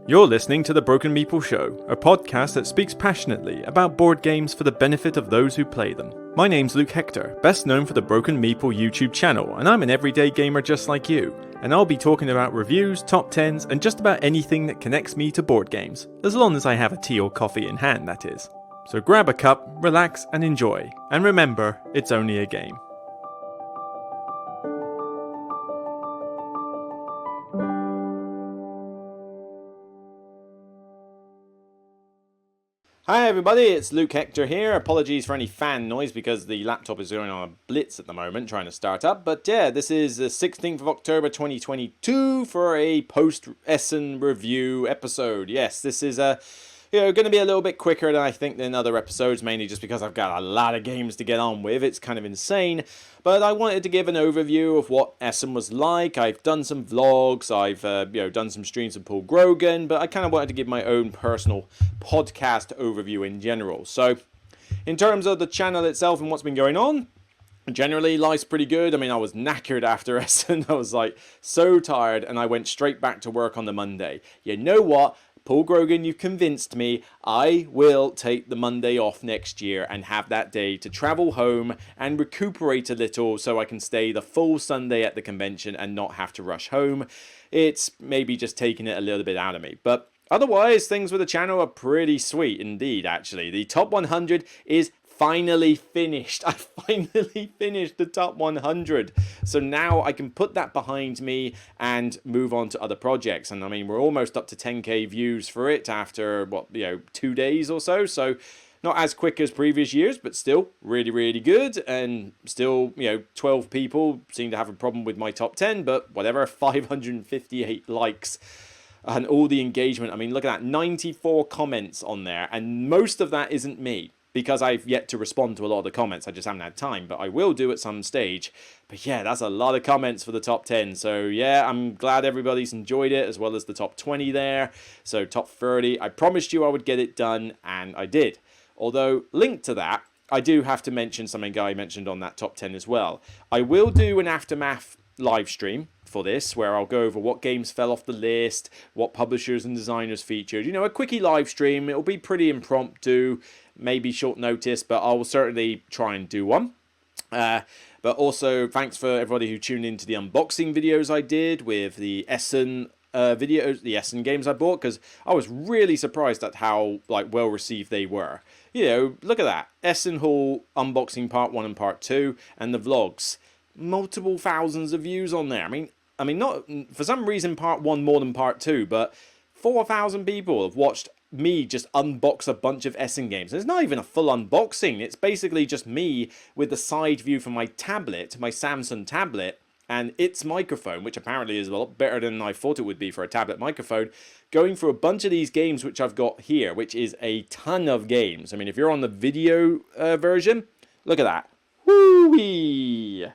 You're listening to The Broken Meeple Show, a podcast that speaks passionately about board games for the benefit of those who play them. My name's Luke Hector, best known for the Broken Meeple YouTube channel, and I'm an everyday gamer just like you. And I'll be talking about reviews, top 10s, and just about anything that connects me to board games, as long as I have a tea or coffee in hand, that is. So grab a cup, relax, and enjoy. And remember, it's only a game. Hi everybody, it's Luke Hector here. Apologies for any fan noise because the laptop is going on a blitz at the moment trying to start up. But yeah, this is the 16th of October 2022 for a post-Essen review episode. Yes, this is going to be a little bit quicker than I think than other episodes, mainly just because I've got a lot of games to get on with. It's kind of insane. But I wanted to give an overview of what Essen was like. I've done some vlogs, I've done some streams with Paul Grogan, but I kind of wanted to give my own personal podcast overview in general. So, in terms of the channel itself and what's been going on, generally life's pretty good. I mean, I was knackered after Essen. I was like so tired, and I went straight back to work on the Monday. You know what? Paul Grogan, you've convinced me. I will take the Monday off next year and have that day to travel home and recuperate a little so I can stay the full Sunday at the convention and not have to rush home. It's maybe just taking it a little bit out of me. But otherwise, things with the channel are pretty sweet indeed, actually. The top 100 is finally finished. I finally finished the top 100. So now I can put that behind me and move on to other projects. And I mean, we're almost up to 10k views for it after, 2 days or so. So not as quick as previous years, but still really, really good. And still, 12 people seem to have a problem with my top 10, but whatever, 558 likes. And all the engagement. I mean, look at that, 94 comments on there. And most of that isn't me, because I've yet to respond to a lot of the comments. I just haven't had time, but I will do at some stage. But yeah, that's a lot of comments for the top 10. So yeah, I'm glad everybody's enjoyed it, as well as the top 20 there. So top 30, I promised you I would get it done, and I did. Although, linked to that, I do have to mention something Guy mentioned on that top 10 as well. I will do an Aftermath live stream for this, where I'll go over what games fell off the list, what publishers and designers featured. A quickie live stream. It'll be pretty impromptu, maybe short notice, but I will certainly try and do one. But also, thanks for everybody who tuned into the unboxing videos I did with the Essen videos, the Essen games I bought, because I was really surprised at how well received they were. Look at that, Essen Hall unboxing part 1 and part 2, and the vlogs, multiple thousands of views on there. I mean, not for some reason part 1 more than part 2, but 4,000 people have watched me just unbox a bunch of Essen games. And it's not even a full unboxing. It's basically just me with the side view from my tablet, my Samsung tablet, and its microphone, which apparently is a lot better than I thought it would be for a tablet microphone, going through a bunch of these games which I've got here, which is a ton of games. I mean, if you're on the video version, look at that. Woo-wee!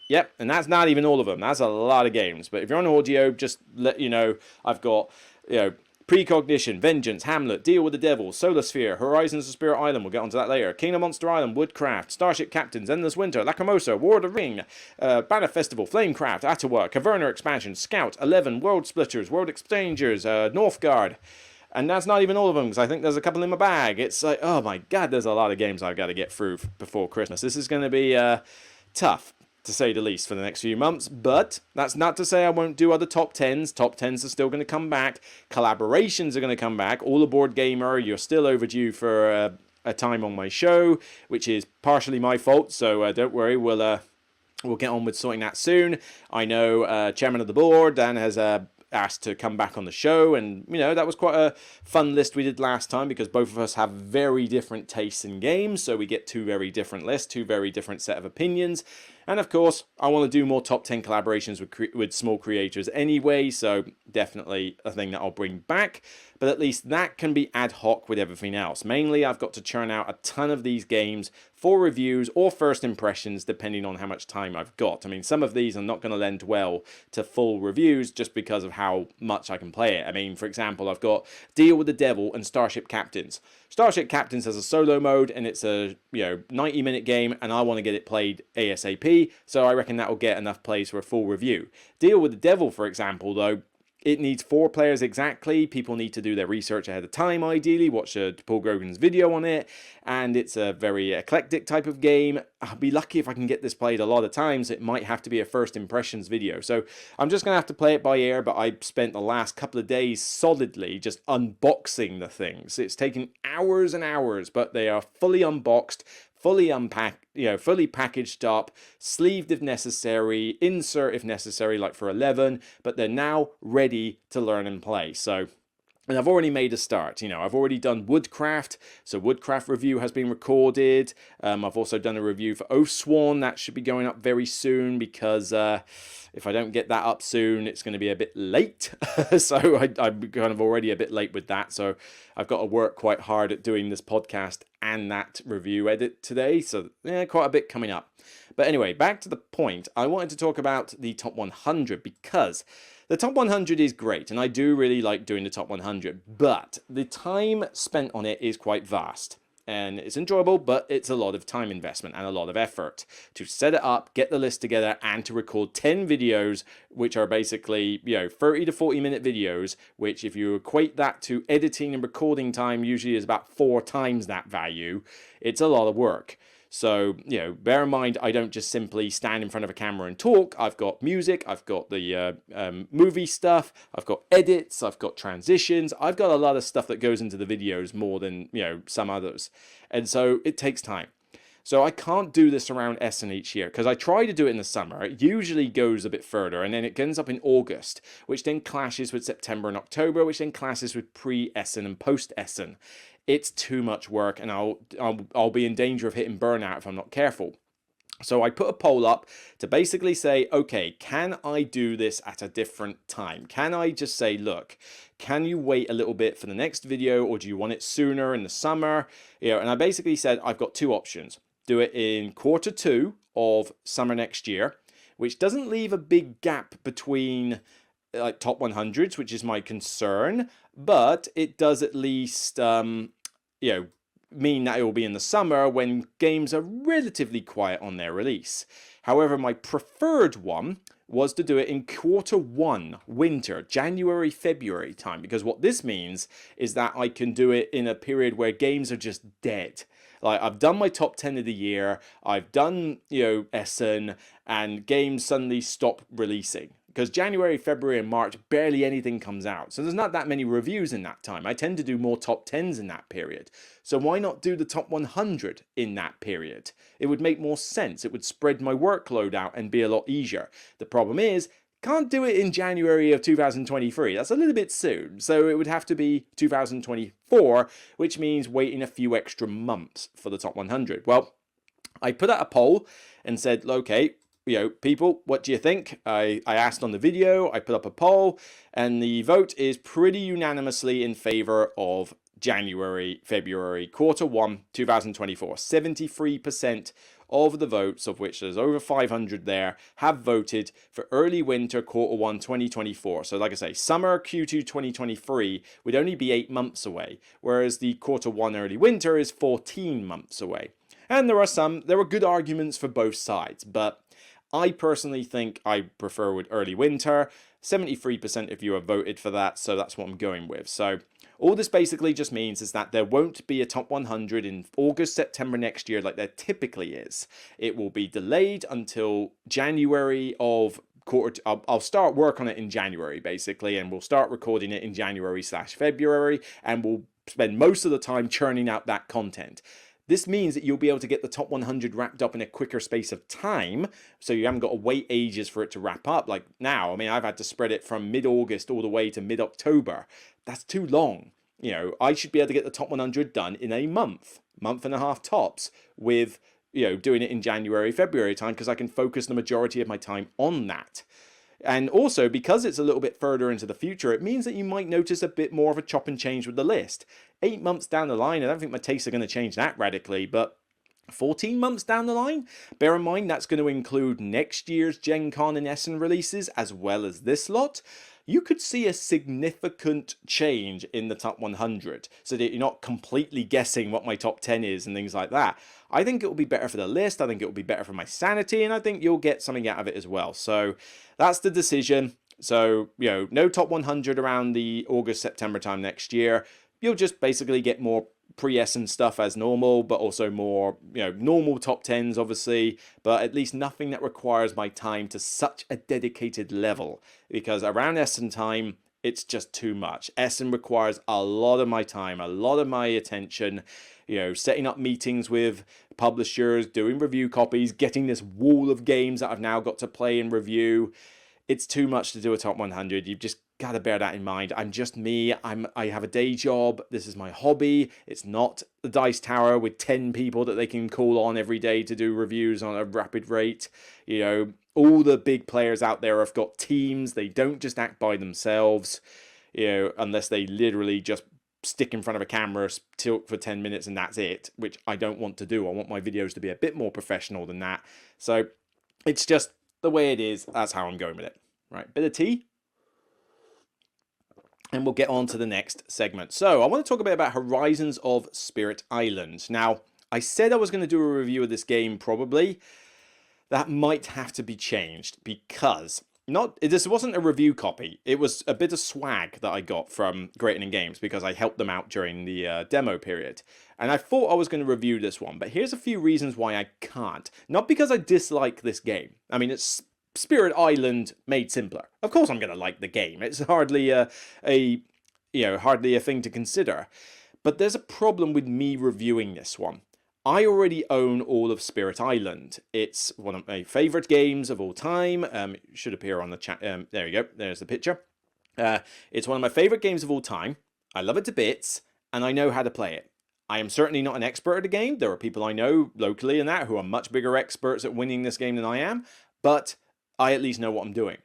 Yep, and that's not even all of them. That's a lot of games. But if you're on audio, just let you know, I've got, Precognition, Vengeance, Hamlet, Deal with the Devil, Solar Sphere, Horizons of Spirit Island, we'll get onto that later, Kingdom Monster Island, Woodcraft, Starship Captains, Endless Winter, Lacrimosa, War of the Ring, Banner Festival, Flamecraft, Atawa, Caverna Expansion, Scout, 11, World Splitters, World Exchangers, Northgard. And that's not even all of them, because I think there's a couple in my bag. It's like, oh my god, there's a lot of games I've got to get through before Christmas. This is going to be tough, to say the least, for the next few months. But that's not to say I won't do other top 10s. Top 10s are still going to come back. Collaborations are going to come back. All Aboard Gamer, you're still overdue for a time on my show, which is partially my fault. So don't worry, we'll get on with sorting that soon. I know Chairman of the Board, Dan, has asked to come back on the show, and that was quite a fun list we did last time, because both of us have very different tastes in games, so we get two very different lists, two very different set of opinions. And of course, I want to do more top 10 collaborations with small creators anyway, so definitely a thing that I'll bring back. But at least that can be ad hoc with everything else. Mainly, I've got to churn out a ton of these games for reviews or first impressions, depending on how much time I've got. I mean, some of these are not going to lend well to full reviews just because of how much I can play it. I mean, for example, I've got Deal with the Devil and Starship Captains. Starship Captains has a solo mode, and it's a 90-minute game, and I want to get it played ASAP, so I reckon that will get enough plays for a full review. Deal with the Devil, for example, though, It needs 4 players exactly. People need to do their research ahead of time, ideally, watch Paul Grogan's video on it, and it's a very eclectic type of game. I'll be lucky if I can get this played a lot of times. It might have to be a first impressions video. So I'm just going to have to play it by ear, but I spent the last couple of days solidly just unboxing the things. It's taken hours and hours, but they are fully unboxed, fully unpacked, fully packaged up, sleeved if necessary, insert if necessary, like for 11, but they're now ready to learn and play. So, and I've already made a start. I've already done Woodcraft, so Woodcraft review has been recorded. I've also done a review for Oathsworn. That should be going up very soon, because if I don't get that up soon, it's going to be a bit late. So I'm kind of already a bit late with that. So I've got to work quite hard at doing this podcast and that review edit today. So quite a bit coming up. But anyway, back to the point. I wanted to talk about the top 100, because the top 100 is great, and I do really like doing the top 100, but the time spent on it is quite vast. And it's enjoyable, but it's a lot of time investment and a lot of effort to set it up, get the list together, and to record 10 videos, which are basically, 30 to 40 minute videos, which if you equate that to editing and recording time, usually is about 4 times that value. It's a lot of work. So, bear in mind, I don't just simply stand in front of a camera and talk. I've got music, I've got the movie stuff, I've got edits, I've got transitions. I've got a lot of stuff that goes into the videos more than, some others. And so it takes time. So I can't do this around Essen each year, because I try to do it in the summer. It usually goes a bit further, and then it ends up in August, which then clashes with September and October, which then clashes with pre-Essen and post-Essen. It's too much work, and I'll be in danger of hitting burnout if I'm not careful. So I put a poll up to basically say, okay, can I do this at a different time? Can I just say, look, can you wait a little bit for the next video, or do you want it sooner in the summer? And I basically said I've got 2 options. Do it in Q2 of summer next year, which doesn't leave a big gap between like top 100s, which is my concern, but it does at least mean that it will be in the summer when games are relatively quiet on their release. However, my preferred one was to do it in Q1, winter, January, February time, because what this means is that I can do it in a period where games are just dead. Like, I've done my top 10 of the year, I've done, Essen, and games suddenly stop releasing. Because January, February, and March, barely anything comes out. So there's not that many reviews in that time. I tend to do more top 10s in that period. So why not do the top 100 in that period? It would make more sense. It would spread my workload out and be a lot easier. The problem is, can't do it in January of 2023. That's a little bit soon. So it would have to be 2024, which means waiting a few extra months for the top 100. Well, I put out a poll and said, okay, people, what do you think? I asked on the video, I put up a poll, and the vote is pretty unanimously in favor of January, February, Q1, 2024. 73% of the votes, of which there's over 500 there, have voted for early winter Q1 2024. So like I say, summer Q2 2023 would only be 8 months away, whereas the Q1 early winter is 14 months away. And there were good arguments for both sides, but I personally think I prefer with early winter. 73% of you have voted for that, so that's what I'm going with. So all this basically just means is that there won't be a top 100 in August, September next year like there typically is. It will be delayed until January of quarter. I'll start work on it in January basically, and we'll start recording it in January/February, and we'll spend most of the time churning out that content. This means that you'll be able to get the top 100 wrapped up in a quicker space of time, so you haven't got to wait ages for it to wrap up. Like now, I mean, I've had to spread it from mid-August all the way to mid-October. That's too long. I should be able to get the top 100 done in a month and a half tops, with, doing it in January, February time, because I can focus the majority of my time on that. And also, because it's a little bit further into the future, it means that you might notice a bit more of a chop and change with the list. 8 months down the line, I don't think my tastes are going to change that radically, but 14 months down the line, bear in mind that's going to include next year's Gen Con and Essen releases as well as this lot. You could see a significant change in the top 100, so that you're not completely guessing what my top 10 is and things like that. I think it will be better for the list, I think it will be better for my sanity, and I think you'll get something out of it as well. So that's the decision. So, no top 100 around the August, September time next year. You'll just basically get more pre-Essen stuff as normal, but also more, normal top 10s, obviously, but at least nothing that requires my time to such a dedicated level. Because around Essen time, it's just too much. Essen requires a lot of my time, a lot of my attention, setting up meetings with publishers, doing review copies, getting this wall of games that I've now got to play and review. It's too much to do a top 100. You've just got to bear that in mind. I'm just me. I have a day job. This is my hobby. It's not the Dice Tower with 10 people that they can call on every day to do reviews on a rapid rate. All the big players out there have got teams. They don't just act by themselves, unless they literally just stick in front of a camera, tilt for 10 minutes and that's it, which I don't want to do. I want my videos to be a bit more professional than that. So it's just the way it is. That's how I'm going with it. Right, bit of tea. And we'll get on to the next segment. So I want to talk a bit about Horizons of Spirit Island. Now, I said I was going to do a review of this game probably. That might have to be changed because this wasn't a review copy. It was a bit of swag that I got from Great Indian Games because I helped them out during the demo period. And I thought I was going to review this one, but here's a few reasons why I can't. Not because I dislike this game. I mean, it's Spirit Island made simpler. Of course I'm going to like the game. It's hardly hardly a thing to consider. But there's a problem with me reviewing this one. I already own all of Spirit Island. It's one of my favorite games of all time. It should appear on the chat. There we go. There's the picture. It's one of my favorite games of all time. I love it to bits, and I know how to play it. I am certainly not an expert at the game. There are people I know locally and that who are much bigger experts at winning this game than I am, but I at least know what I'm doing.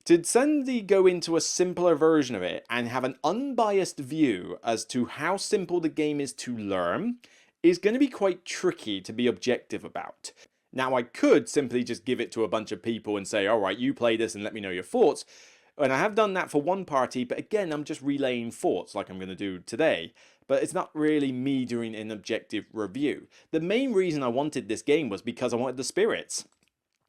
To suddenly go into a simpler version of it and have an unbiased view as to how simple the game is to learn is going to be quite tricky to be objective about. Now, I could simply just give it to a bunch of people and say, all right, you play this and let me know your thoughts. And I have done that for one party, but again, I'm just relaying thoughts like I'm going to do today. But it's not really me doing an objective review. The main reason I wanted this game was because I wanted the spirits.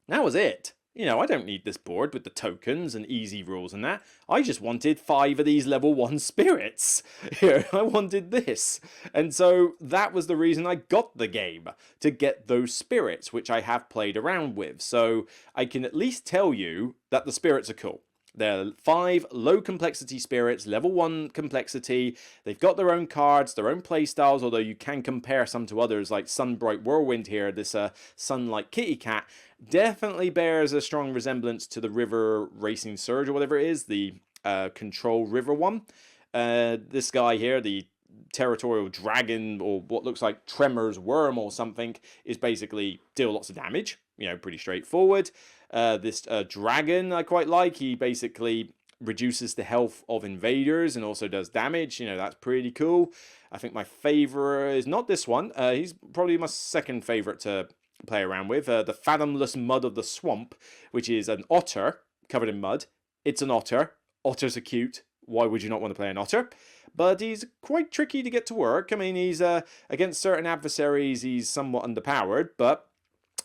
That was it. I don't need this board with the tokens and easy rules and that. I just wanted 5 of these level 1 spirits. I wanted this. And so that was the reason I got the game, to get those spirits, which I have played around with. So I can at least tell you that the spirits are cool. They're 5 low complexity spirits, level 1 complexity. They've got their own cards, their own playstyles, although you can compare some to others like Sunbright Whirlwind here, this Sunlight Kitty Cat. Definitely bears a strong resemblance to the River Racing Surge or whatever it is, the Control River one. This guy here, the Territorial Dragon, or what looks like Tremor's Worm or something, is basically deal lots of damage. Pretty straightforward. This dragon I quite like. He basically reduces the health of invaders and also does damage. That's pretty cool. I think my favorite is not this one. He's probably my second favorite to play around with. The Fathomless Mud of the Swamp, which is an otter covered in mud. It's an otter. Otters are cute. Why would you not want to play an otter? But he's quite tricky to get to work. I mean, he's against certain adversaries, he's somewhat underpowered, but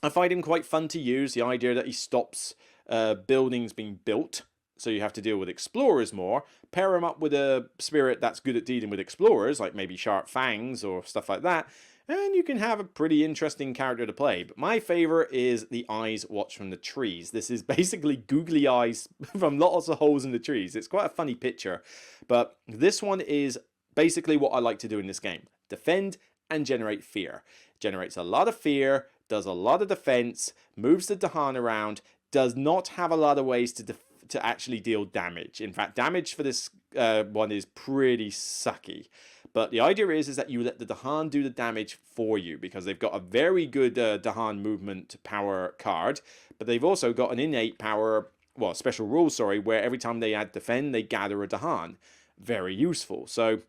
I find him quite fun to use. The idea that he stops buildings being built, so you have to deal with explorers more. Pair him up with a spirit that's good at dealing with explorers, like maybe Sharp Fangs or stuff like that, and you can have a pretty interesting character to play. But my favorite is the Eyes Watch from the Trees. This is basically googly eyes from lots of holes in the trees. It's quite a funny picture, but this one is basically what I like to do in this game. Defend and generate fear. Generates a lot of fear, does a lot of defense, moves the Dahan around, does not have a lot of ways to actually deal damage. In fact, damage for this one is pretty sucky. But the idea is that you let the Dahan do the damage for you, because they've got a very good Dahan movement power card, but they've also got an innate power, well, special rule, sorry, where every time they add defend, they gather a Dahan. Very useful. So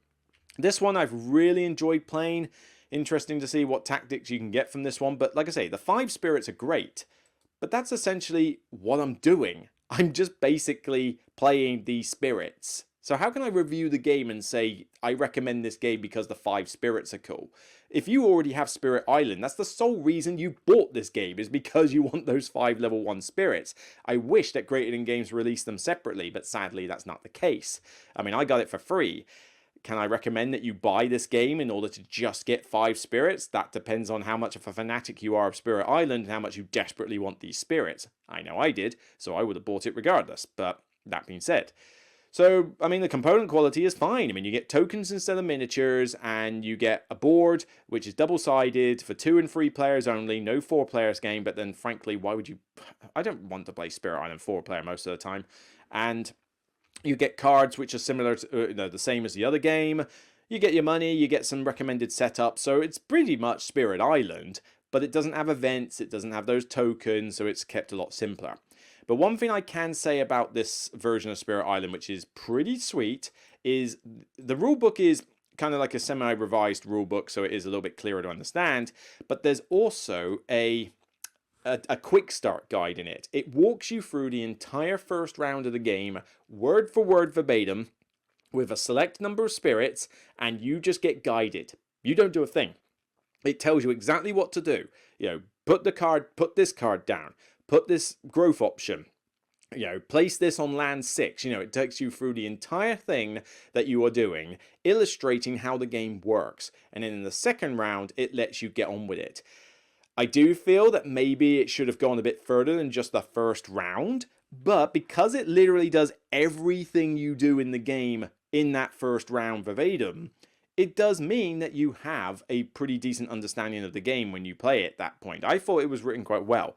this one I've really enjoyed playing. Interesting to see what tactics you can get from this one. But like I say, the 5 spirits are great, but that's essentially what I'm doing. I'm just basically playing these spirits. So how can I review the game and say, I recommend this game because the 5 spirits are cool? If you already have Spirit Island, that's the sole reason you bought this game, is because you want those 5 level 1 spirits. I wish that Greater Than Games released them separately, but sadly that's not the case. I mean, I got it for free. Can I recommend that you buy this game in order to just get 5 spirits? That depends on how much of a fanatic you are of Spirit Island and how much you desperately want these spirits. I know I did, so I would have bought it regardless, but that being said. So, I mean, the component quality is fine. I mean, you get tokens instead of miniatures, and you get a board, which is double-sided for 2 and 3 players only, no 4 players game, but then, frankly, why would you... I don't want to play Spirit Island 4-player most of the time. And you get cards which are similar to, the same as the other game. You get your money, you get some recommended setup, so it's pretty much Spirit Island, but it doesn't have events, it doesn't have those tokens, so it's kept a lot simpler. But one thing I can say about this version of Spirit Island, which is pretty sweet, is the rulebook is kind of like a semi-revised rulebook, so it is a little bit clearer to understand, but there's also a quick start guide in it. It walks you through the entire first round of the game, word for word verbatim, with a select number of spirits, and you just get guided. You don't do a thing. It tells you exactly what to do. Put this card down. Put this growth option, place this on land 6. It takes you through the entire thing that you are doing, illustrating how the game works. And then in the second round, it lets you get on with it. I do feel that maybe it should have gone a bit further than just the first round, but because it literally does everything you do in the game in that first round verbatim, it does mean that you have a pretty decent understanding of the game when you play it at that point. I thought it was written quite well.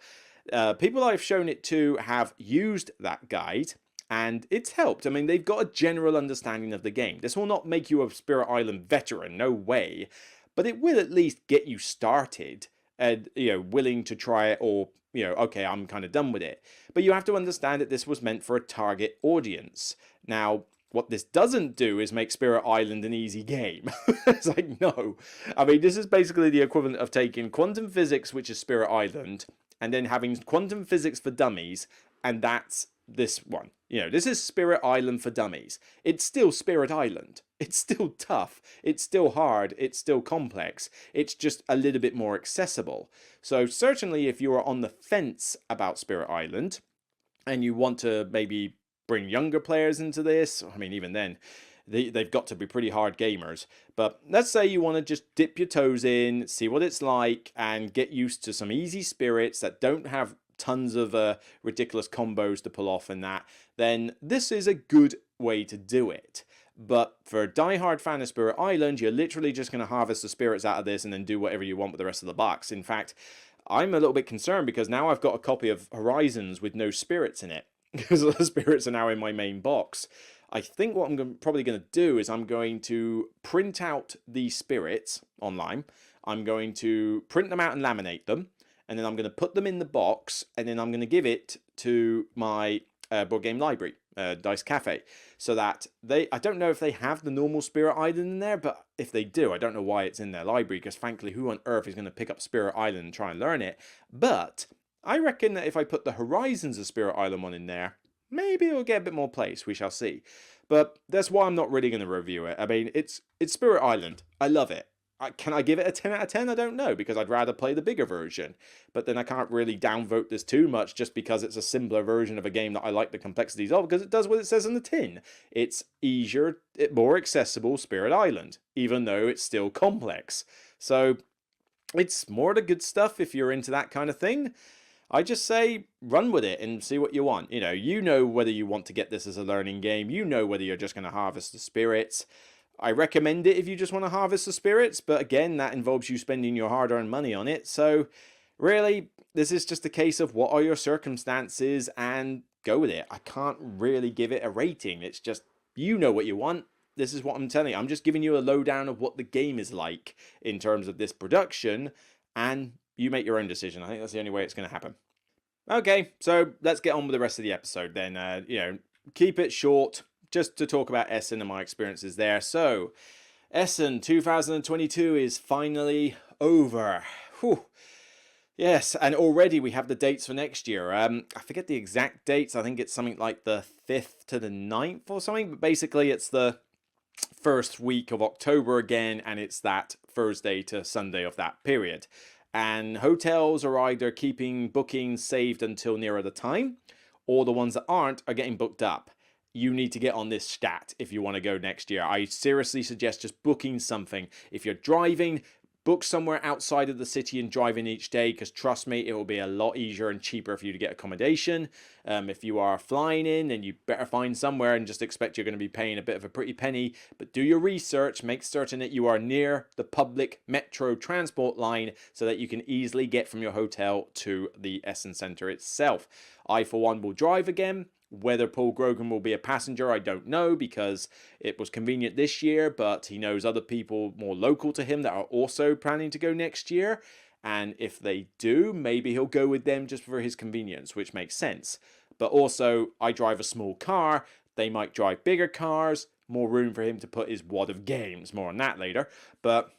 People I've shown it to have used that guide, and it's helped. I mean, they've got a general understanding of the game. This will not make you a Spirit Island veteran, no way, but it will at least get you started and, willing to try it, or, okay, I'm kind of done with it. But you have to understand that this was meant for a target audience. Now, what this doesn't do is make Spirit Island an easy game. It's like, no. I mean, this is basically the equivalent of taking quantum physics, which is Spirit Island, and then having quantum physics for dummies, and that's this one. This is Spirit Island for dummies. It's still Spirit Island. It's still tough. It's still hard. It's still complex. It's just a little bit more accessible. So certainly if you are on the fence about Spirit Island, and you want to maybe bring younger players into this, I mean, even then, they've got to be pretty hard gamers. But let's say you want to just dip your toes in, see what it's like, and get used to some easy spirits that don't have tons of ridiculous combos to pull off and that, then this is a good way to do it. But for a diehard fan of Spirit Island, you're literally just going to harvest the spirits out of this and then do whatever you want with the rest of the box. In fact, I'm a little bit concerned because now I've got a copy of Horizons with no spirits in it, because the spirits are now in my main box. I think what I'm probably going to do is I'm going to print out the spirits online. I'm going to print them out and laminate them. And then I'm going to put them in the box. And then I'm going to give it to my board game library, Dice Cafe. So that I don't know if they have the normal Spirit Island in there. But if they do, I don't know why it's in their library. Because frankly, who on earth is going to pick up Spirit Island and try and learn it? But I reckon that if I put the Horizons of Spirit Island one in there, maybe it'll get a bit more place. We shall see. But that's why I'm not really going to review it. I mean, it's Spirit Island. I love it. Can I give it a 10 out of 10? I don't know, because I'd rather play the bigger version. But then I can't really downvote this too much just because it's a simpler version of a game that I like the complexities of, because it does what it says in the tin. It's easier, more accessible Spirit Island, even though it's still complex. So it's more the good stuff if you're into that kind of thing. I just say run with it and see what you want. You know whether you want to get this as a learning game. You know whether you're just going to harvest the spirits. I recommend it if you just want to harvest the spirits, but again, that involves you spending your hard-earned money on it. So really, this is just a case of what are your circumstances and go with it. I can't really give it a rating. It's just, you know what you want. This is what I'm telling you. I'm just giving you a lowdown of what the game is like in terms of this production, and you make your own decision. I think that's the only way it's going to happen. Okay, so let's get on with the rest of the episode then. Keep it short, just to talk about Essen and my experiences there. So, Essen 2022 is finally over. Whew. Yes, and already we have the dates for next year. I forget the exact dates. I think it's something like the 5th to the 9th or something. But basically, it's the first week of October again, and it's that Thursday to Sunday of that period. And hotels are either keeping bookings saved until nearer the time, or the ones that aren't are getting booked up. You need to get on this stat if you want to go next year. I seriously suggest just booking something. If you're driving, book somewhere outside of the city and drive in each day, because trust me, it will be a lot easier and cheaper for you to get accommodation. If you are flying in, then you better find somewhere and just expect you're going to be paying a bit of a pretty penny. But do your research, make certain that you are near the public metro transport line so that you can easily get from your hotel to the Essen Centre itself. I, for one, will drive again. Whether Paul Grogan will be a passenger, I don't know, because it was convenient this year, but he knows other people more local to him that are also planning to go next year. And if they do, maybe he'll go with them just for his convenience, which makes sense. But also, I drive a small car. They might drive bigger cars, more room for him to put his wad of games. More on that later. But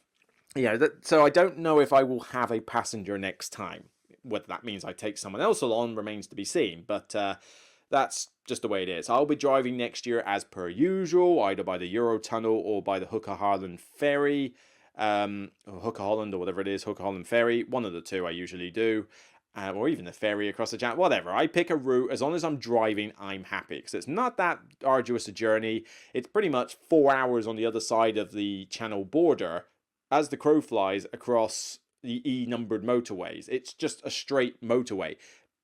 yeah, so I don't know if I will have a passenger next time. Whether that means I take someone else along remains to be seen. But that's just the way it is. I'll be driving next year as per usual, either by the Eurotunnel or by the Hooker Harland Ferry, or Hooker Holland or whatever it is, Hooker Holland Ferry. One of the two I usually do. Or even the ferry across the channel, whatever. I pick a route. As long as I'm driving, I'm happy. Because it's not that arduous a journey. It's pretty much 4 hours on the other side of the channel border as the crow flies across the E-numbered motorways. It's just a straight motorway.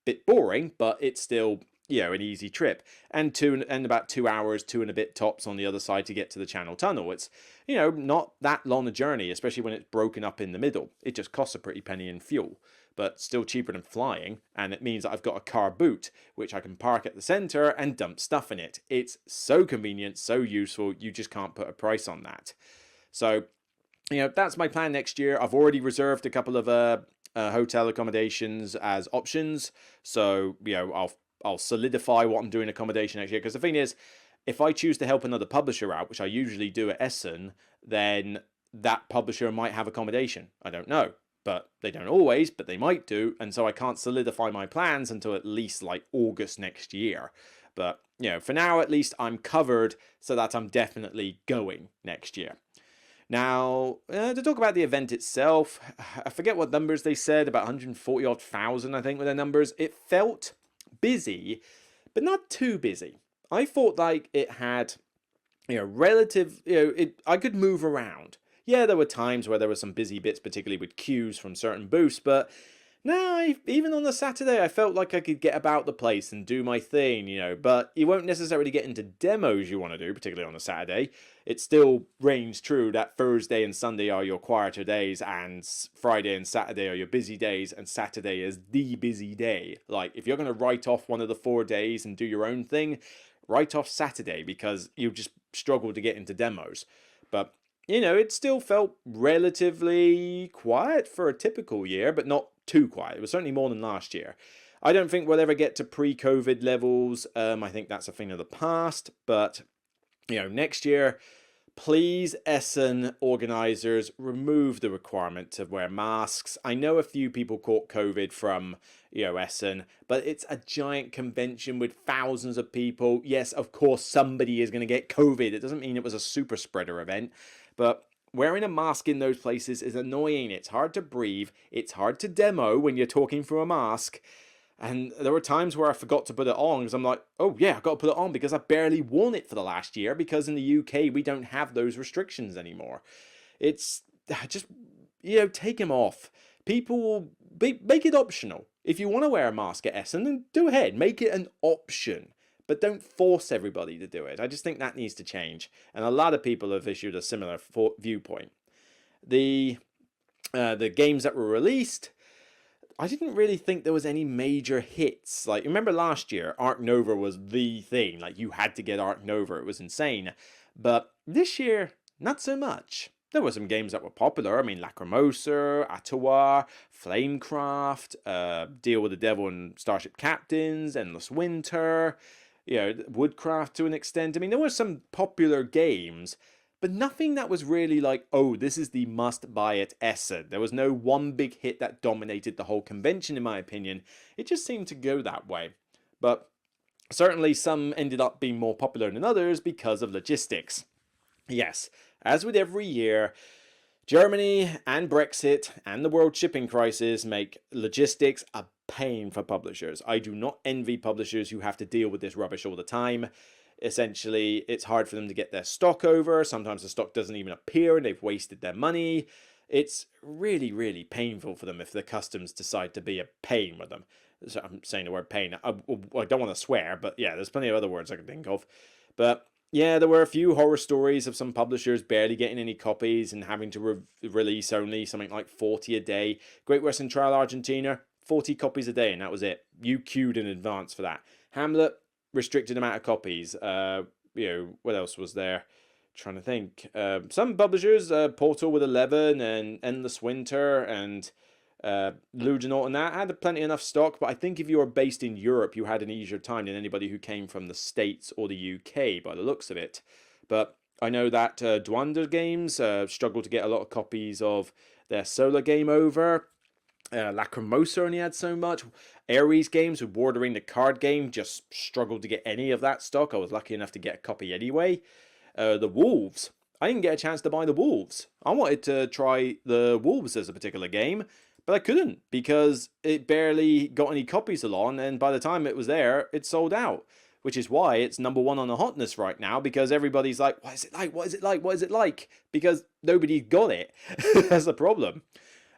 Bit boring, but it's still, an easy trip. And about 2 hours, 2 and a bit tops on the other side to get to the Channel Tunnel. It's, not that long a journey, especially when it's broken up in the middle. It just costs a pretty penny in fuel, but still cheaper than flying. And it means that I've got a car boot, which I can park at the centre and dump stuff in it. It's so convenient, so useful, you just can't put a price on that. So, that's my plan next year. I've already reserved a couple of hotel accommodations as options. So, I'll solidify what I'm doing accommodation next year. Because the thing is, if I choose to help another publisher out, which I usually do at Essen, then that publisher might have accommodation. I don't know. But they don't always, but they might do. And so I can't solidify my plans until at least like August next year. But, for now at least I'm covered so that I'm definitely going next year. Now, to talk about the event itself, I forget what numbers they said, about 140 odd thousand, I think, with their numbers. It felt busy, but not too busy. I thought like it had, relative, I could move around. Yeah, there were times where there were some busy bits, particularly with queues from certain booths, but no, even on the Saturday, I felt like I could get about the place and do my thing, but you won't necessarily get into demos you want to do, particularly on a Saturday. It still reigns true that Thursday and Sunday are your quieter days, and Friday and Saturday are your busy days, and Saturday is the busy day. Like, if you're going to write off one of the 4 days and do your own thing, write off Saturday, because you just struggle to get into demos. But it still felt relatively quiet for a typical year, but not too quiet. It was certainly more than last year. I don't think we'll ever get to pre-COVID levels. I think that's a thing of the past. But, next year, please, Essen organisers, remove the requirement to wear masks. I know a few people caught COVID from, Essen, but it's a giant convention with thousands of people. Yes, of course, somebody is going to get COVID. It doesn't mean it was a super spreader event, but wearing a mask in those places is annoying. It's hard to breathe. It's hard to demo when you're talking through a mask. And there were times where I forgot to put it on because I'm like, oh yeah, I've got to put it on because I barely worn it for the last year, because in the UK we don't have those restrictions anymore. It's just, take them off. People will make it optional. If you want to wear a mask at Essen, then go ahead, make it an option. But don't force everybody to do it. I just think that needs to change. And a lot of people have issued a similar viewpoint. The games that were released, I didn't really think there was any major hits. Like, remember last year, Ark Nova was the thing. Like, you had to get Ark Nova. It was insane. But this year, not so much. There were some games that were popular. I mean, Lacrimosa, Ottawa, Flamecraft, Deal with the Devil and Starship Captains, Endless Winter, Woodcraft to an extent. I mean, there were some popular games, but nothing that was really like, oh, this is the must buy at Essen. There was no one big hit that dominated the whole convention, in my opinion. It just seemed to go that way. But certainly some ended up being more popular than others because of logistics. Yes, as with every year, Germany and Brexit and the world shipping crisis make logistics a pain for publishers. I do not envy publishers who have to deal with this rubbish all the time. Essentially, it's hard for them to get their stock over. Sometimes the stock doesn't even appear and they've wasted their money. It's really, really painful for them if the customs decide to be a pain with them. So I'm saying the word pain. I don't want to swear, but yeah, there's plenty of other words I can think of. But yeah, there were a few horror stories of some publishers barely getting any copies and having to release only something like 40 a day. Great Western Trail Argentina, 40 copies a day, and that was it. You queued in advance for that. Hamlet, restricted amount of copies. What else was there? Trying to think. Some publishers, Portal with 11 and Endless Winter and Ludonaut and that had plenty enough stock, but I think if you were based in Europe, you had an easier time than anybody who came from the States or the UK by the looks of it. But I know that Dwander Games struggled to get a lot of copies of their Solar game over. Lacrimosa only had so much. Ares Games with Bordering the card game just struggled to get any of that stock. I was lucky enough to get a copy anyway. The Wolves. I didn't get a chance to buy the Wolves. I wanted to try the Wolves as a particular game, but I couldn't because it barely got any copies along, and by the time it was there, it sold out. Which is why it's number one on the hotness right now, because everybody's like, what is it like? What is it like? What is it like? Because nobody got it. That's the problem.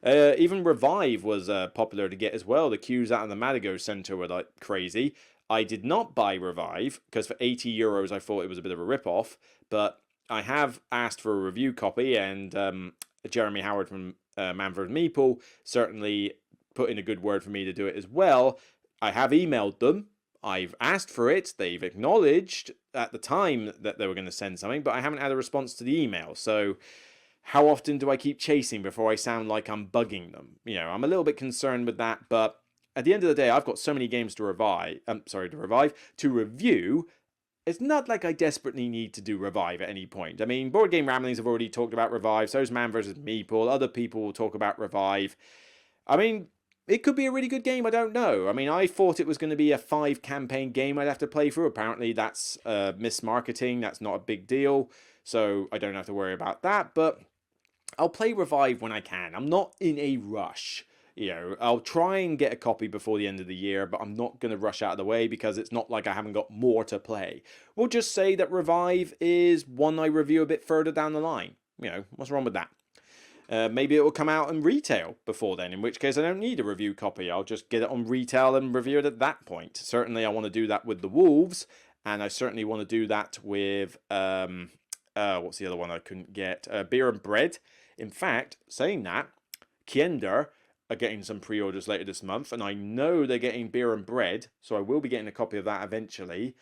Even Revive was popular to get as well. The queues out in the Madigo Centre were like crazy. I did not buy Revive because for €80 I thought it was a bit of a rip-off, but I have asked for a review copy, and Jeremy Howard from Manfred Meeple certainly put in a good word for me to do it as well. I have emailed them. I've asked for it. They've acknowledged at the time that they were going to send something, but I haven't had a response to the email. So how often do I keep chasing before I sound like I'm bugging them? I'm a little bit concerned with that, but at the end of the day, I've got so many games to to review. It's not like I desperately need to do Revive at any point. I mean, Board Game Ramblings have already talked about Revive. So's Man vs. Meeple. Other people will talk about Revive. I mean, it could be a really good game. I don't know. I mean, I thought it was going to be a 5-campaign game I'd have to play through. Apparently, that's mismarketing. That's not a big deal. So I don't have to worry about that. But I'll play Revive when I can. I'm not in a rush. I'll try and get a copy before the end of the year, but I'm not going to rush out of the way because it's not like I haven't got more to play. We'll just say that Revive is one I review a bit further down the line. What's wrong with that? Maybe it will come out in retail before then, in which case I don't need a review copy. I'll just get it on retail and review it at that point. Certainly I want to do that with the Wolves, and I certainly want to do that with, what's the other one I couldn't get? Beer and Bread. In fact, saying that, Kiender are getting some pre-orders later this month, and I know they're getting Beer and Bread, so I will be getting a copy of that eventually.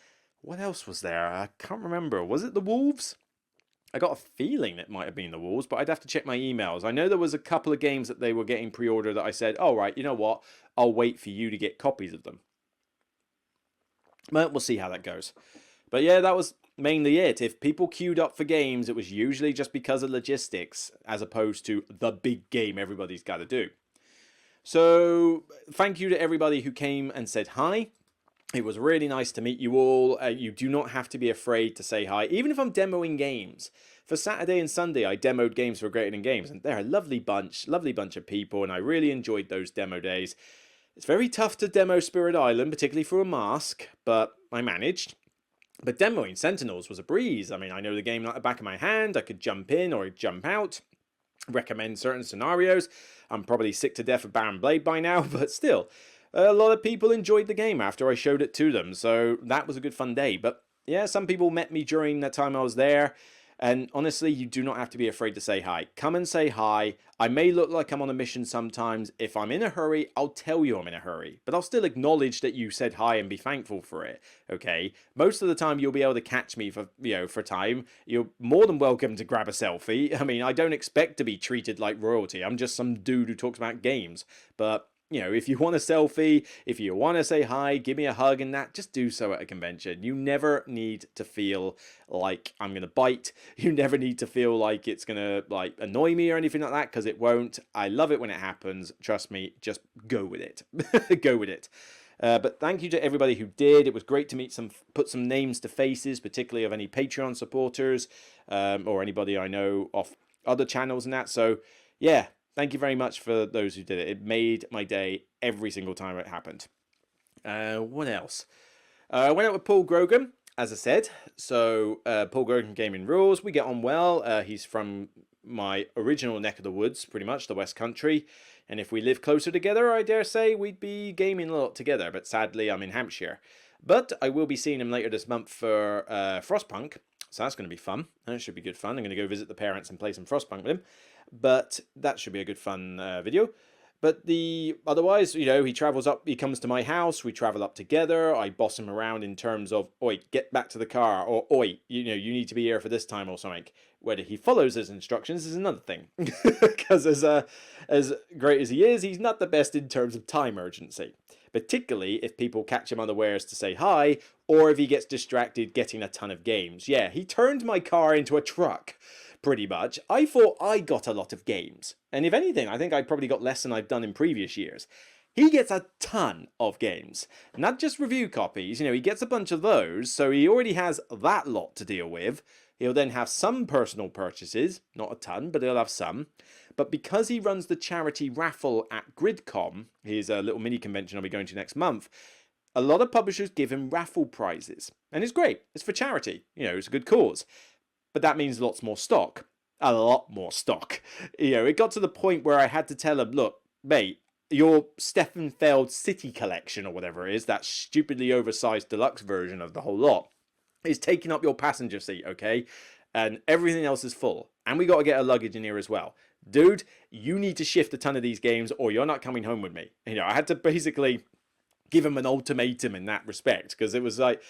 What else was there? I can't remember. Was it the Wolves? I got a feeling it might have been the Wolves, but I'd have to check my emails. I know there was a couple of games that they were getting pre-order that I said, all right, you know what? I'll wait for you to get copies of them. But we'll see how that goes. But yeah, that was mainly it. If people queued up for games, it was usually just because of logistics, as opposed to the big game everybody's got to do. So thank you to everybody who came and said hi. It was really nice to meet you all. You do not have to be afraid to say hi, even if I'm demoing games. For Saturday and Sunday, I demoed games for Greater Than Games, and they're a lovely bunch of people, and I really enjoyed those demo days. It's very tough to demo Spirit Island, particularly for a mask, but I managed. But demoing Sentinels was a breeze. I mean, I know the game like the back of my hand. I could jump in or jump out. Recommend certain scenarios. I'm probably sick to death of Baron Blade by now, but still, a lot of people enjoyed the game after I showed it to them, so that was a good fun day. But yeah, some people met me during that time I was there, and honestly, you do not have to be afraid to say hi. Come and say hi. I may look like I'm on a mission sometimes. If I'm in a hurry, I'll tell you I'm in a hurry, but I'll still acknowledge that you said hi and be thankful for it, okay? Most of the time, you'll be able to catch me for time. You're more than welcome to grab a selfie. I mean, I don't expect to be treated like royalty. I'm just some dude who talks about games, but you know, if you want a selfie, if you want to say hi, give me a hug and that, just do so at a convention. You never need to feel like I'm going to bite. You never need to feel like it's going to like annoy me or anything like that, because it won't. I love it when it happens. Trust me, just go with it. Go with it. But thank you to everybody who did. It was great to meet put some names to faces, particularly of any Patreon supporters, or anybody I know off other channels and that. So yeah, thank you very much for those who did it. It made my day every single time it happened. What else? I went out with Paul Grogan, as I said. So Paul Grogan Gaming Rules. We get on well. He's from my original neck of the woods, pretty much, the West Country. And if we lived closer together, I dare say we'd be gaming a lot together. But sadly, I'm in Hampshire. But I will be seeing him later this month for Frostpunk. So that's going to be fun. That should be good fun. I'm going to go visit the parents and play some Frostpunk with him. But that should be a good fun video. But otherwise, you know, he travels up, he comes to my house, we travel up together, I boss him around in terms of, oi, get back to the car, or oi, you know, you need to be here for this time or something. Whether he follows his instructions is another thing. Because as great as he is, he's not the best in terms of time urgency. Particularly if people catch him unawares to say hi, or if he gets distracted getting a ton of games. Yeah, he turned my car into a truck. Pretty much. I thought I got a lot of games. And if anything, I think I probably got less than I've done in previous years. He gets a ton of games. Not just review copies, you know, he gets a bunch of those, so he already has that lot to deal with. He'll then have some personal purchases, not a ton, but he'll have some. But because he runs the charity raffle at GridCom, his little mini convention I'll be going to next month, a lot of publishers give him raffle prizes. And it's great. It's for charity. You know, it's a good cause. But that means lots more stock. A lot more stock. You know, it got to the point where I had to tell him, look, mate, your Stefan Feld City Collection or whatever it is, that stupidly oversized deluxe version of the whole lot, is taking up your passenger seat, okay? And everything else is full. And we got to get our luggage in here as well. Dude, you need to shift a ton of these games or you're not coming home with me. You know, I had to basically give him an ultimatum in that respect, because it was like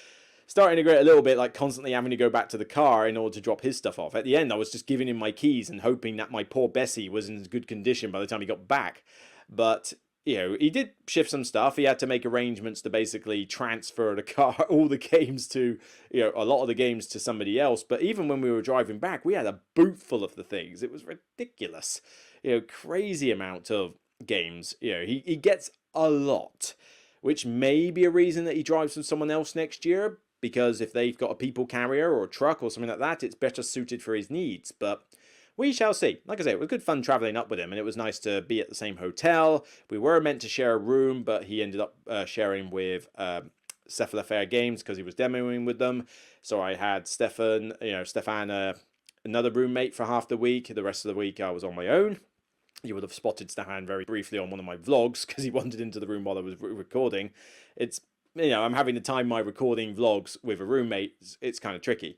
starting to get a little bit like constantly having to go back to the car in order to drop his stuff off. At the end, I was just giving him my keys and hoping that my poor Bessie was in good condition by the time he got back. But, you know, he did shift some stuff. He had to make arrangements to basically transfer the car, all the games to, you know, a lot of the games to somebody else. But even when we were driving back, we had a boot full of the things. It was ridiculous. You know, crazy amount of games. You know, he gets a lot, which may be a reason that he drives with someone else next year. Because if they've got a people carrier or a truck or something like that, it's better suited for his needs. But we shall see. Like I say, it was good fun travelling up with him, and it was nice to be at the same hotel. We were meant to share a room, but he ended up sharing with Cephalofair Games because he was demoing with them. So I had Stefan, another roommate for half the week. The rest of the week I was on my own. You would have spotted Stefan very briefly on one of my vlogs because he wandered into the room while I was recording. It's, you know, I'm having to time my recording vlogs with a roommate. It's kind of tricky.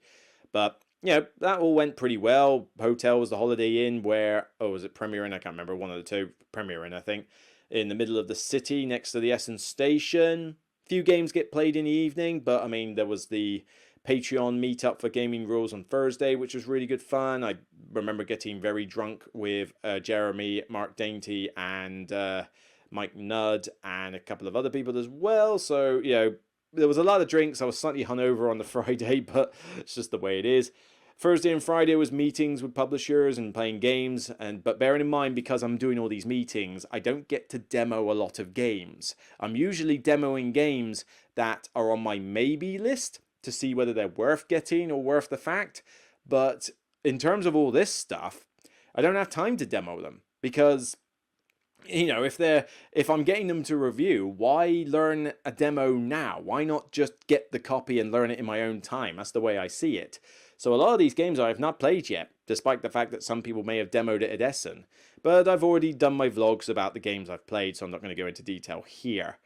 But, you know, that all went pretty well. Hotel was the Holiday Inn where, was it Premier Inn? I can't remember. One of the two. Premier Inn, I think. In the middle of the city next to the Essen Station. Few games get played in the evening. But, I mean, there was the Patreon meetup for Gaming Rules on Thursday, which was really good fun. I remember getting very drunk with Jeremy, Mark Dainty, and Mike Nudd, and a couple of other people as well. So, you know, there was a lot of drinks. I was slightly hungover on the Friday, but it's just the way it is. Thursday and Friday was meetings with publishers and playing games. But bearing in mind, because I'm doing all these meetings, I don't get to demo a lot of games. I'm usually demoing games that are on my maybe list to see whether they're worth getting or worth the fact. But in terms of all this stuff, I don't have time to demo them because, you know, if I'm getting them to review, why learn a demo now? Why not just get the copy and learn it in my own time? That's the way I see it. So a lot of these games I have not played yet, despite the fact that some people may have demoed it at Essen. But I've already done my vlogs about the games I've played, so I'm not going to go into detail here.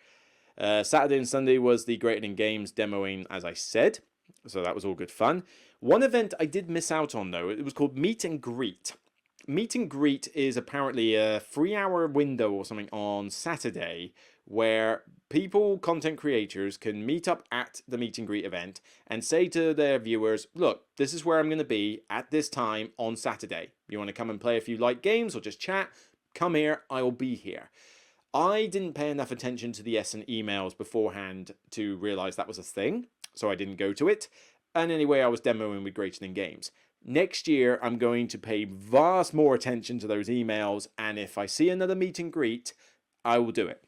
Saturday and Sunday was the Greater Than Games demoing, as I said. So that was all good fun. One event I did miss out on, though. It was called Meet and Greet. Meet and Greet is apparently a 3-hour window or something on Saturday where people, content creators, can meet up at the Meet and Greet event and say to their viewers, look, this is where I'm going to be at this time on Saturday. You want to come and play a few light games or just chat? Come here, I will be here. I didn't pay enough attention to the Essen emails beforehand to realise that was a thing, so I didn't go to it. And anyway, I was demoing with Greater Than Games. Next year, I'm going to pay vast more attention to those emails, and if I see another meet and greet, I will do it.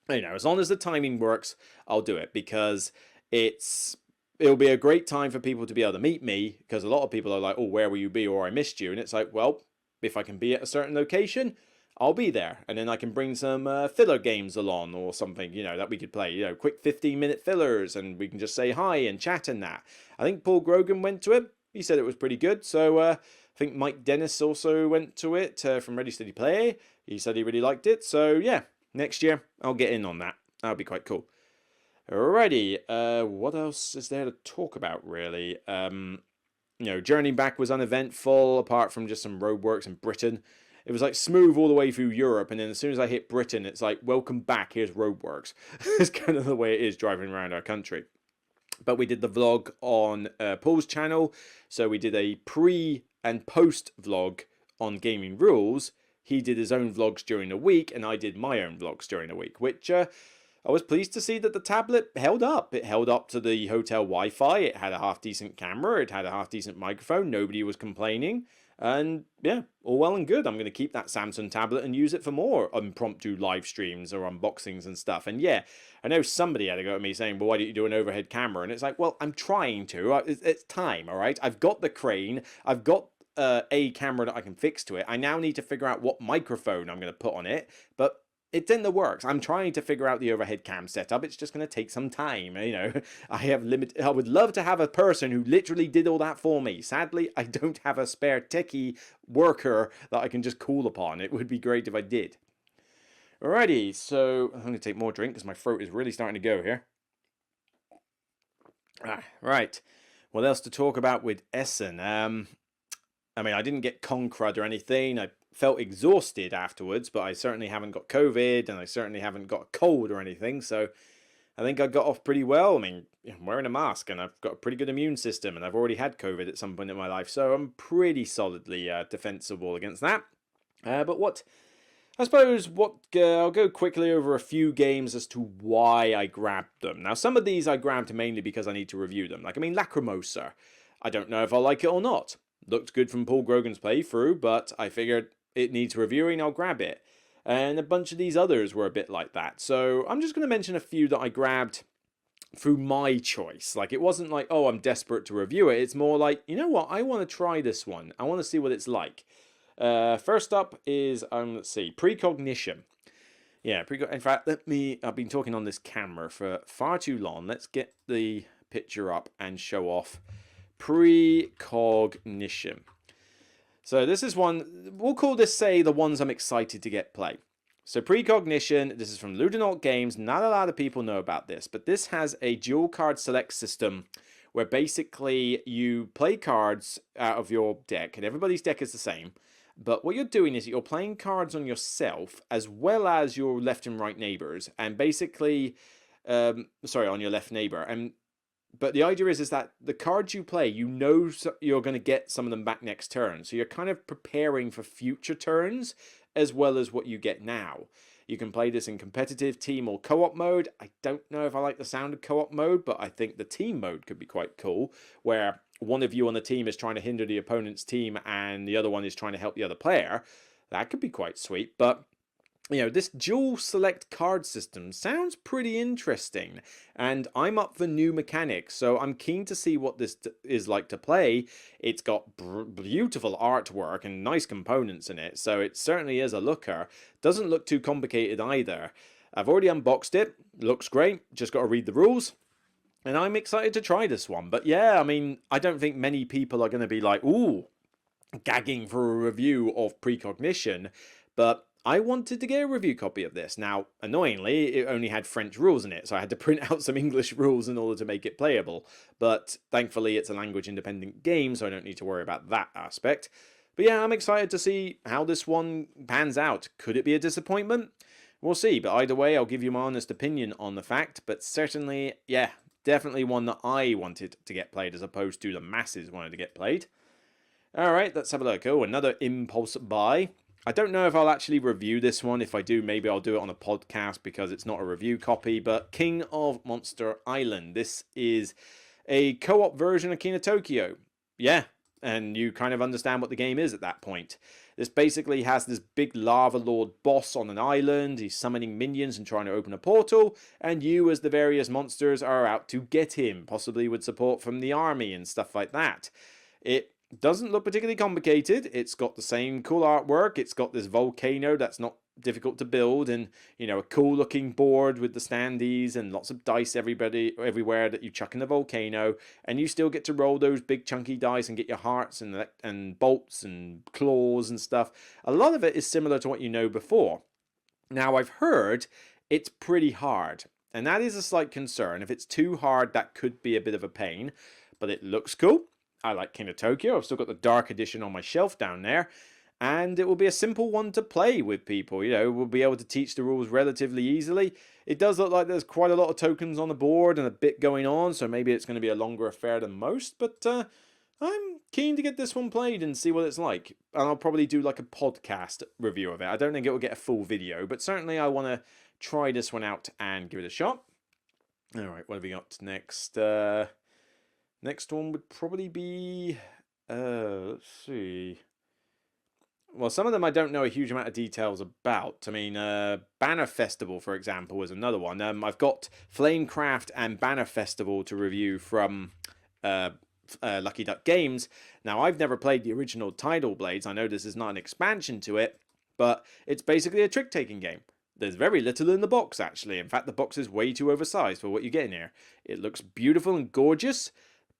You know, as long as the timing works, I'll do it, because it'll be a great time for people to be able to meet me, because a lot of people are like, oh, where will you be, or I missed you, and it's like, well, if I can be at a certain location, I'll be there, and then I can bring some filler games along or something, you know, that we could play, you know, quick 15-minute fillers, and we can just say hi and chat and that. I think Paul Grogan went to it. He said it was pretty good, so I think Mike Dennis also went to it from Ready Steady Play. He said he really liked it, so yeah, next year I'll get in on that. That'll be quite cool. Alrighty, what else is there to talk about, really? You know, Journey Back was uneventful, apart from just some roadworks in Britain. It was like smooth all the way through Europe, and then as soon as I hit Britain, it's like, welcome back, here's roadworks. It's kind of the way it is driving around our country. But we did the vlog on Paul's channel, so we did a pre and post vlog on gaming rules. He did his own vlogs during the week, and I did my own vlogs during the week, which I was pleased to see that the tablet held up. It held up to the hotel Wi-Fi. It had a half-decent camera. It had a half-decent microphone. Nobody was complaining. And yeah, all well and good. I'm going to keep that Samsung tablet and use it for more impromptu live streams or unboxings and stuff. And yeah, I know somebody had to go at me saying, well, why don't you do an overhead camera? And it's like, well, I'm trying to. It's time, all right? I've got the crane. I've got a camera that I can fix to it. I now need to figure out what microphone I'm going to put on it. But it's in the works. I'm trying to figure out the overhead cam setup. It's just going to take some time. You know, I would love to have a person who literally did all that for me. Sadly, I don't have a spare techie worker that I can just call upon. It would be great if I did. Alrighty, so I'm going to take more drink because my throat is really starting to go here. Right. What else to talk about with Essen? I mean, I didn't get con crud or anything. I felt exhausted afterwards, but I certainly haven't got COVID, and I certainly haven't got a cold or anything, so I think I got off pretty well. I mean, I'm wearing a mask, and I've got a pretty good immune system, and I've already had COVID at some point in my life, so I'm pretty solidly defensible against that. But what... I suppose I'll go quickly over a few games as to why I grabbed them. Now, some of these I grabbed mainly because I need to review them. Like, I mean, Lacrimosa. I don't know if I'll like it or not. Looked good from Paul Grogan's playthrough, but I figured it needs reviewing, I'll grab it. And a bunch of these others were a bit like that. So I'm just going to mention a few that I grabbed through my choice. Like, it wasn't like, oh, I'm desperate to review it. It's more like, you know what, I want to try this one. I want to see what it's like. First up is, let's see, Precognition. Yeah, in fact, I've been talking on this camera for far too long. Let's get the picture up and show off Precognition. So this is one, we'll call this, say, the ones I'm excited to get play. So Precognition, this is from Ludonaut Games. Not a lot of people know about this, but this has a dual card select system where basically you play cards out of your deck, and everybody's deck is the same. But what you're doing is you're playing cards on yourself as well as your left and right neighbors, and basically, on your left neighbor. But the idea is that the cards you play, you know you're going to get some of them back next turn. So you're kind of preparing for future turns as well as what you get now. You can play this in competitive, team, or co-op mode. I don't know if I like the sound of co-op mode, but I think the team mode could be quite cool, where one of you on the team is trying to hinder the opponent's team and the other one is trying to help the other player. That could be quite sweet, but you know, this dual select card system sounds pretty interesting, and I'm up for new mechanics, so I'm keen to see what this is like to play. It's got beautiful artwork and nice components in it, so it certainly is a looker. Doesn't look too complicated either. I've already unboxed it. Looks great. Just got to read the rules. And I'm excited to try this one. But yeah, I mean, I don't think many people are going to be like, ooh, gagging for a review of Precognition, but I wanted to get a review copy of this. Now, annoyingly, it only had French rules in it, so I had to print out some English rules in order to make it playable. But thankfully, it's a language-independent game, so I don't need to worry about that aspect. But yeah, I'm excited to see how this one pans out. Could it be a disappointment? We'll see, but either way, I'll give you my honest opinion on the fact. But certainly, yeah, definitely one that I wanted to get played as opposed to the masses wanted to get played. Alright, let's have a look. Oh, another impulse buy. I don't know if I'll actually review this one. If I do, maybe I'll do it on a podcast because it's not a review copy. But King of Monster Island. This is a co-op version of King of Tokyo. Yeah, and you kind of understand what the game is at that point. This basically has this big lava lord boss on an island. He's summoning minions and trying to open a portal, and you as the various monsters are out to get him, possibly with support from the army and stuff like that. It doesn't look particularly complicated. It's got the same cool artwork. It's got this volcano that's not difficult to build, and a cool looking board with the standees and lots of dice everywhere that you chuck in the volcano, and you still get to roll those big chunky dice and get your hearts and bolts and claws and stuff. A lot of it is similar to what you know before. Now, I've heard it's pretty hard, and that is a slight concern. If it's too hard, that could be a bit of a pain, but it looks cool. I like King of Tokyo. I've still got the Dark Edition on my shelf down there. And it will be a simple one to play with people. We'll be able to teach the rules relatively easily. It does look like there's quite a lot of tokens on the board and a bit going on, so maybe it's going to be a longer affair than most, but I'm keen to get this one played and see what it's like. And I'll probably do like a podcast review of it. I don't think it will get a full video, but certainly I want to try this one out and give it a shot. Alright, what have we got next? Next one would probably be... let's see... Well, some of them I don't know a huge amount of details about. I mean, Banner Festival, for example, was another one. I've got Flamecraft and Banner Festival to review from Lucky Duck Games. Now, I've never played the original Tidal Blades. I know this is not an expansion to it, but it's basically a trick-taking game. There's very little in the box, actually. In fact, the box is way too oversized for what you get in here. It looks beautiful and gorgeous,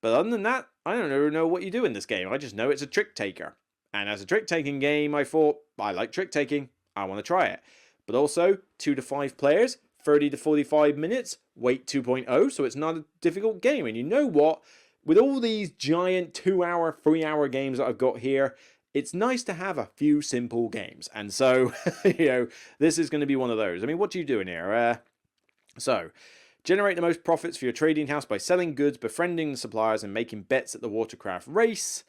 but other than that, I don't really know what you do in this game. I just know it's a trick-taker. And as a trick-taking game, I thought, I like trick-taking, I want to try it. But also, 2 to 5 players, 30 to 45 minutes, weight 2.0, so it's not a difficult game. And you know what? With all these giant 2-hour, 3-hour games that I've got here, it's nice to have a few simple games. And so, this is going to be one of those. I mean, what do you do in here? Generate the most profits for your trading house by selling goods, befriending the suppliers, and making bets at the watercraft race.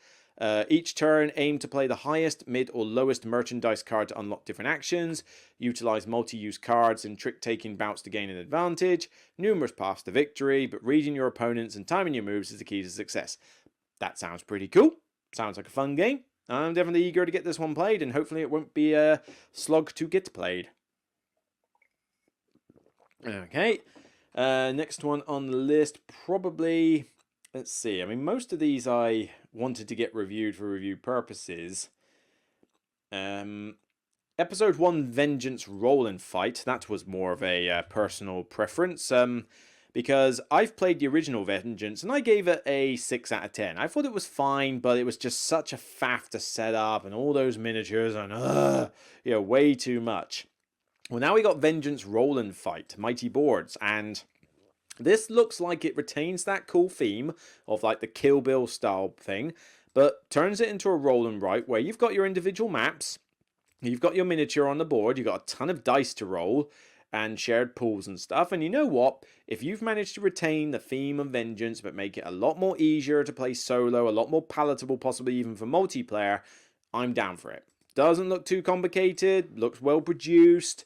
Each turn, aim to play the highest, mid, or lowest merchandise card to unlock different actions. Utilize multi-use cards and trick-taking bouts to gain an advantage. Numerous paths to victory, but reading your opponents and timing your moves is the key to success. That sounds pretty cool. Sounds like a fun game. I'm definitely eager to get this one played, and hopefully it won't be a slog to get played. Okay. Next one on the list, probably... Let's see, I mean, most of these I wanted to get reviewed for review purposes. Episode 1, Vengeance Roll and Fight, that was more of a personal preference, because I've played the original Vengeance, and I gave it a 6 out of 10. I thought it was fine, but it was just such a faff to set up, and all those miniatures, and, way too much. Well, now we got Vengeance Roll and Fight, Mighty Boards, and... This looks like it retains that cool theme of like the Kill Bill style thing, but turns it into a roll and write where you've got your individual maps, you've got your miniature on the board, you've got a ton of dice to roll, and shared pools and stuff. And you know what? If you've managed to retain the theme of Vengeance, but make it a lot more easier to play solo, a lot more palatable, possibly even for multiplayer, I'm down for it. Doesn't look too complicated, looks well produced.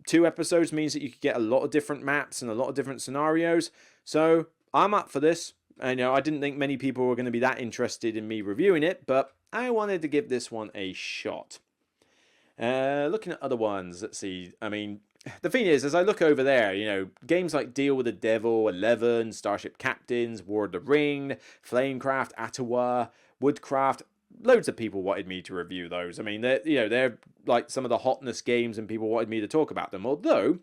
2 episodes means that you could get a lot of different maps and a lot of different scenarios. So I'm up for this. I know I didn't think many people were going to be that interested in me reviewing it, but I wanted to give this one a shot. Looking at other ones, let's see. I mean, the thing is, as I look over there, games like Deal with the Devil, 11, Starship Captains, War of the Ring, Flamecraft, Ottawa, Woodcraft. Loads of people wanted me to review those. I mean, they're like some of the hotness games, and people wanted me to talk about them. Although,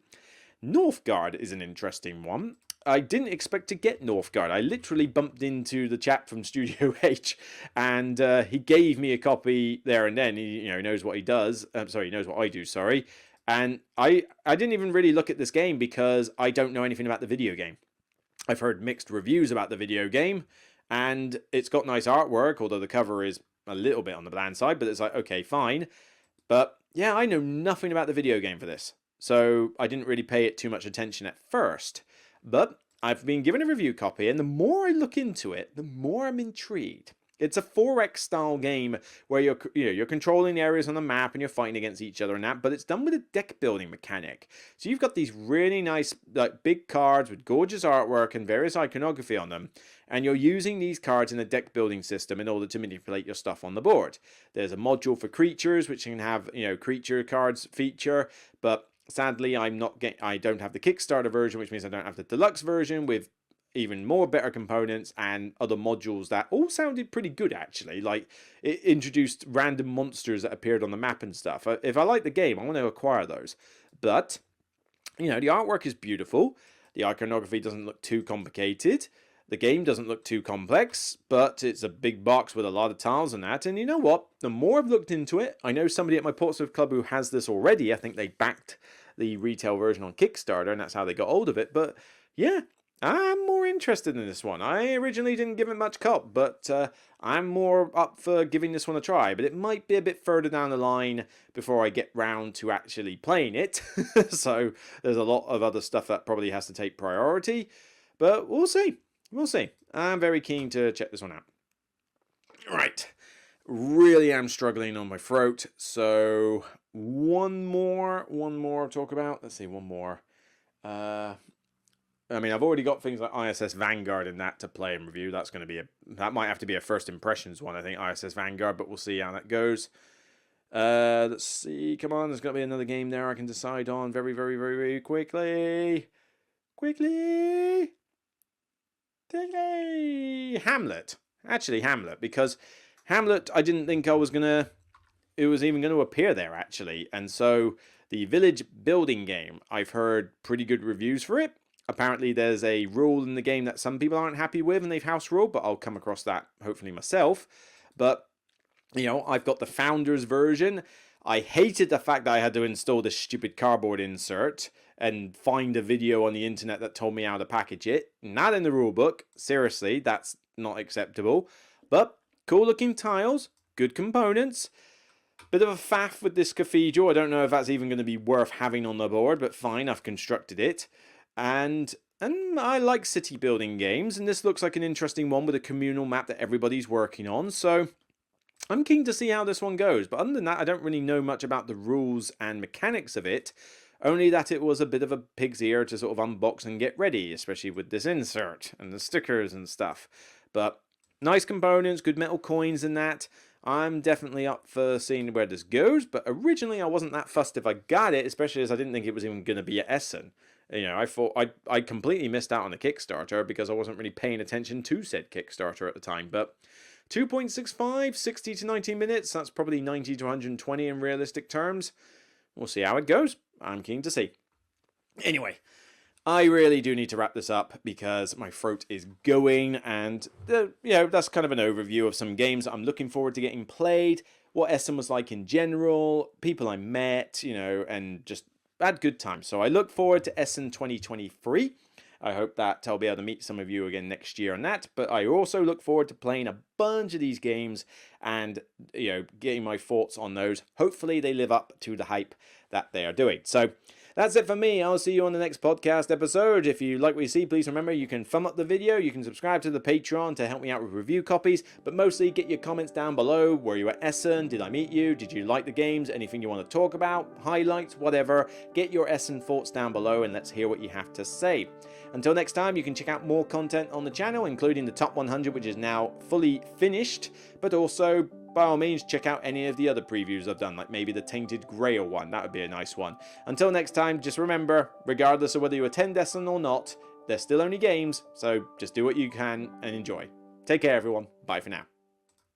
Northgard is an interesting one. I didn't expect to get Northgard. I literally bumped into the chap from Studio H, and he gave me a copy there and then. He knows what he does. He knows what I do. Sorry, and I didn't even really look at this game because I don't know anything about the video game. I've heard mixed reviews about the video game, and it's got nice artwork, although the cover is a little bit on the bland side, but it's like, okay, fine. But yeah, I know nothing about the video game for this, so I didn't really pay it too much attention at first. But I've been given a review copy, and the more I look into it, the more I'm intrigued. It's a 4X style game where you're controlling areas on the map and you're fighting against each other and that, but it's done with a deck building mechanic. So you've got these really nice like big cards with gorgeous artwork and various iconography on them, and you're using these cards in a deck building system in order to manipulate your stuff on the board. There's a module for creatures which can have, creature cards feature, but sadly I don't have the Kickstarter version, which means I don't have the deluxe version with even more better components and other modules that all sounded pretty good actually. Like it introduced random monsters that appeared on the map and stuff. If I like the game, I want to acquire those. But the artwork is beautiful. The iconography doesn't look too complicated. The game doesn't look too complex, but it's a big box with a lot of tiles and that. And you know what? The more I've looked into it, I know somebody at my Portsmouth club who has this already. I think they backed the retail version on Kickstarter, and that's how they got hold of it. But yeah, I'm more interested in this one. I originally didn't give it much cop, but I'm more up for giving this one a try. But it might be a bit further down the line before I get round to actually playing it. So there's a lot of other stuff that probably has to take priority. But we'll see. We'll see. I'm very keen to check this one out. Right. Really am struggling on my throat. So one more to talk about. Let's see, one more. I've already got things like ISS Vanguard and that to play and review. That might have to be a first impressions one, I think, ISS Vanguard, but we'll see how that goes. Let's see. Come on, there's got to be another game there I can decide on very, very, very, very quickly. Hamlet. Actually, Hamlet, because Hamlet, I didn't think it was even going to appear there, actually. And so the village building game, I've heard pretty good reviews for it. Apparently there's a rule in the game that some people aren't happy with and they've house ruled, but I'll come across that hopefully myself. But, I've got the founder's version. I hated the fact that I had to install this stupid cardboard insert and find a video on the internet that told me how to package it. Not in the rulebook. Seriously, that's not acceptable. But cool looking tiles, good components. Bit of a faff with this cathedral. I don't know if that's even going to be worth having on the board, but fine, I've constructed it. And I like city building games, and this looks like an interesting one with a communal map that everybody's working on, so I'm keen to see how this one goes. But other than that, I don't really know much about the rules and mechanics of it, only that it was a bit of a pig's ear to sort of unbox and get ready, especially with this insert and the stickers and stuff. But nice components, good metal coins and that. I'm definitely up for seeing where this goes, but originally I wasn't that fussed if I got it, especially as I didn't think it was even going to be at Essen. I thought I completely missed out on the Kickstarter because I wasn't really paying attention to said Kickstarter at the time. But 2.65, 60 to 90 minutes, that's probably 90 to 120 in realistic terms. We'll see how it goes. I'm keen to see. Anyway, I really do need to wrap this up because my throat is going, and that's kind of an overview of some games that I'm looking forward to getting played, what Essen was like in general, people I met, and just had good times. So I look forward to Essen 2023. I hope that I'll be able to meet some of you again next year on that. But I also look forward to playing a bunch of these games and, getting my thoughts on those. Hopefully they live up to the hype that they are doing. So that's it for me. I'll see you on the next podcast episode. If you like what you see, please remember you can thumb up the video. You can subscribe to the Patreon to help me out with review copies. But mostly get your comments down below. Were you at Essen? Did I meet you? Did you like the games? Anything you want to talk about? Highlights? Whatever. Get your Essen thoughts down below and let's hear what you have to say. Until next time, you can check out more content on the channel, including the top 100, which is now fully finished. But also, by all means, check out any of the other previews I've done, like maybe the Tainted Grail one. That would be a nice one. Until next time, just remember, regardless of whether you attend Essen or not, they're still only games, so just do what you can and enjoy. Take care, everyone. Bye for now.